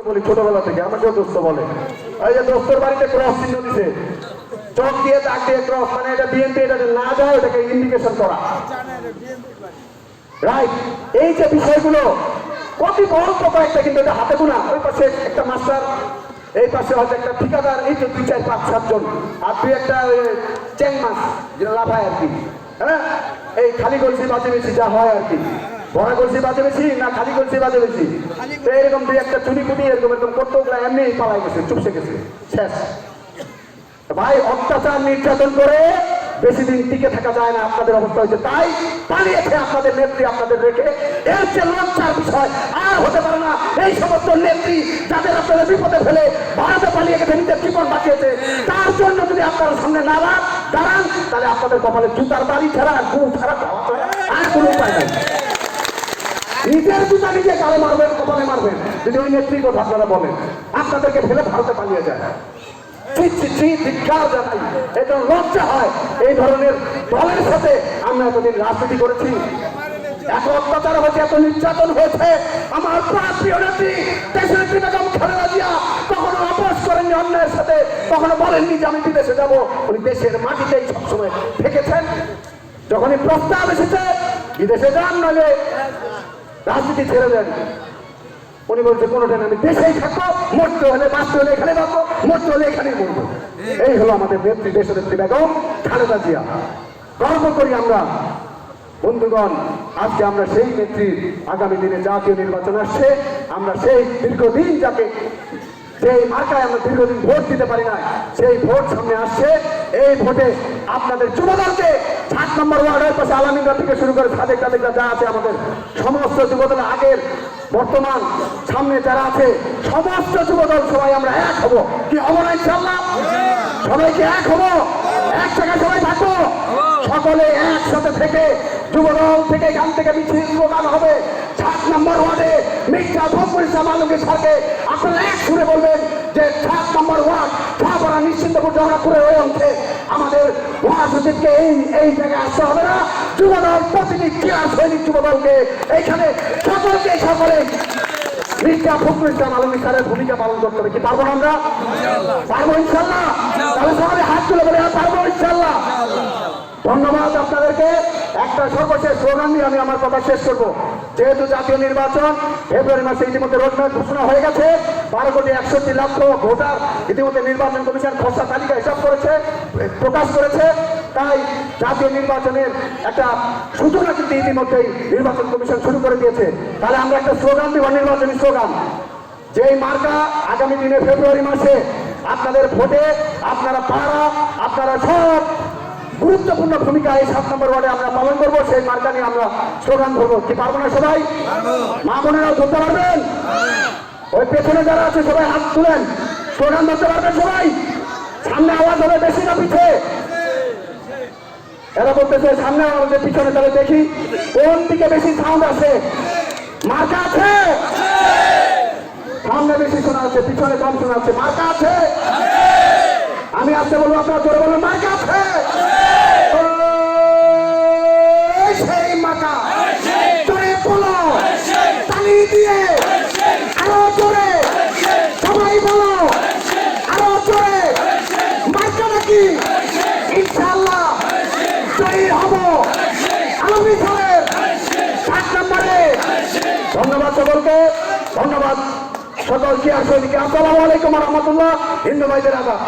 বলি ছোটবেলা থেকে, আমাকেও দোস্ত বলে। এই যে দোস্তর বাড়িতে ক্রস চিহ্ন দিছে, চক দিয়ে দাগ দিয়ে ক্রস, মানে এটা বিএনপি, এটা না যায় ওটাকে ইন্ডিকেশন করা, রাইট? এই যে বিষয়গুলো অতি বড় কয়েকটা, কিন্তু এটা হাতে গোনা। ওই পাশে একটা মাস্টার, এই পাশে হয়তো একটা ঠিকাদার, এই তো 2, 4, 5, 7 জন, আর 2 একটা চ্যাং মাছ যেটা লাফায় আর কি। হ্যাঁ, এই খালি গলসি বাজে বেশি যা হয় আর কি, ভরা গলসি বাজে বেশি না খালি গলসি বাজে বেশি, তো এরকম 2 একটা চুরি কুটি এরকম করতে ওগুলো এমনি পালাই গেছে, চুপসে গেছে, শেষ। ভাই, অত্যাচার নির্যাতন করে বেশি দিন টিকে থাকা যায় না, আপনাদের অবস্থা হয়েছে তাই পালিয়েছে আপনাদের নেত্রী, আপনাদের রেখে। এর চেয়ে লজ্জার বিষয় আর হতে পারে না। এই সমস্ত নেত্রী যাদের আপনাদের বিপদে ফেলে ভারতে পালিয়ে গেছে, নিজের জীবন বাঁচিয়েছে, তার জন্য যদি আপনারা সামনে না দাঁড়ান, তাহলে আপনাদের কপালে জুতার বাড়ি ছাড়া আর গু ছাড়া আর কোনো উপায় নাই। নিজের জুতা নিজে গালে মারবেন, কপালে মারবেন, যদি ওই নেত্রী কথা আপনারা বলেন আপনাদেরকে ফেলে ভারতে পালিয়ে যায়। এটা লজ্জা হয়। এই ধরনের দলের সাথে আমরা এতদিন রাজনীতি করেছি, এত অত্যাচার হয়েছে, এত নির্যাতন হয়েছে। আমার প্রিয় নেত্রী দেশনেত্রী বেগম খালেদা জিয়া কখনো আপোষ করেননি অন্যায়ের সাথে, কখনো বলেননি যে আমি বিদেশে যাব। উনি দেশের মাটিতেই সবসময় থেকেছেন। যখনই প্রস্তাব এসেছে বিদেশে যান নইলে রাজনীতি ছেড়ে দেন, উনি বলছে কোনোদিন আমি দেশেই থাকবো, মরতে হলে বাঁচতে হলে এখানে বাঁচবো, মরতে হলে এখানেই মরবো। এই হলো আমাদের নেত্রী দেশনেত্রী বেগম খালেদা জিয়া। গর্ব করি আমরা বন্ধুগণ, আজকে আমরা সেই নেত্রীর, আগামী দিনে জাতীয় নির্বাচন আসছে, আমরা সেই দীর্ঘদিন যাকে সেই মার্কায় আমরা দীর্ঘদিন ভোট দিতে পারি না, সেই ভোট সামনে আসছে। এই ভোটে আপনাদের যুবদলকে 7 নম্বর ওয়ার্ডের পাশে আলামিনরা থেকে শুরু করে সাদেক তাদেকরা যা আছে, আমাদের সমস্ত যুবদল, আগের বর্তমান সামনে যারা আছে সমস্ত যুবদল সবাই আমরা এক হব। কি হবো না ইনশাআল্লাহ? সবাইকে এক হবো, এক জায়গায় সবাই থাকবো, সকলে একসাথে থেকে যুবদল থেকে এখান থেকে মিছিল স্লোগান হবে 7 নম্বর ওয়ার্ডে মির্জা ফখরুল ইসলাম আলমগীর স্যারকে আপনারা এক সুরে বলবেন যে 7 নম্বর ওয়ার্ড ছাপাড়া নিশ্চিন্তপুর জগন্নাথপুরের ওই অংশে আমাদের ওয়ার্ড সচিবকে এই জায়গায় আসতে হবে না। যুবদল প্রতিটি ক্রীড়া সৈনিক যুবদলকে এইখানে সকলে মির্জা ফখরুল ইসলাম আলমগীর স্যারের ভূমিকা পালন করতে হবে। কি পারবো না আমরা? পারবো ইনশাল্লাহ। তাহলে সবাই হাত তুলে বলে পারবো ইনশাল্লাহ। ধন্যবাদ আপনাদেরকে। একটা সর্বশেষ স্লোগান দিয়ে আমি আমার কথা শেষ করবো। যেহেতু জাতীয় নির্বাচন ফেব্রুয়ারি মাসে ইতিমধ্যে রোডম্যাপ ঘোষণা হয়ে গেছে, 12,61,00,000 ভোটার ইতিমধ্যে নির্বাচন কমিশন খসড়া তালিকা হিসাব করেছে, প্রকাশ করেছে। তাই জাতীয় নির্বাচনের একটা সূচনা কিন্তু ইতিমধ্যেই নির্বাচন কমিশন শুরু করে দিয়েছে। তাহলে আমরা একটা স্লোগান দিব, নির্বাচনী স্লোগান, যেই মার্কা আগামী দিনে ফেব্রুয়ারি মাসে আপনাদের ভোটে আপনারা পাড়া, আপনারা সব গুরুত্বপূর্ণ ভূমিকা এই 7 নম্বর ওয়ার্ডে আমরা পালন করবো। সেই মার্কা নিয়ে আমরা স্লোগান ধরবো। কি পারবো না সবাই? মা বোনেরাও ধরতে পারবেন? ওই পেছনে যারা আছে সবাই হাত তুলেন, স্লোগান ধরতে পারবেন সবাই? সামনে আওয়াজ হবে বেশি না পিছে? এরা বলতেছে সামনে আওয়াজ, পিছনে, তাহলে দেখি কোন দিকে বেশি সাউন্ড আছে। মার্কা আছে? সামনে বেশি শোনা আছে, পিছনে কম শোনা আছে। মার্কা আছে? আমি আসতে বলবো, আপনারা জোরে বলবেন মার্কা আছে। সেই মার্কা জোরে বলো, তালি দিয়ে আরো জোরে সবাই বলো, আরো জোরে। মার্কা নাকি? ইনশাআল্লাহ জয়ী হব আলমগীর স্যারের 7 নম্বরে। ধন্যবাদ সকলকে, ধন্যবাদ সকল ক্রীড়া সৈনিককে। আসসালামু আলাইকুম ওয়া রাহমাতুল্লাহ। হিন্দু ভাইদের আদাব।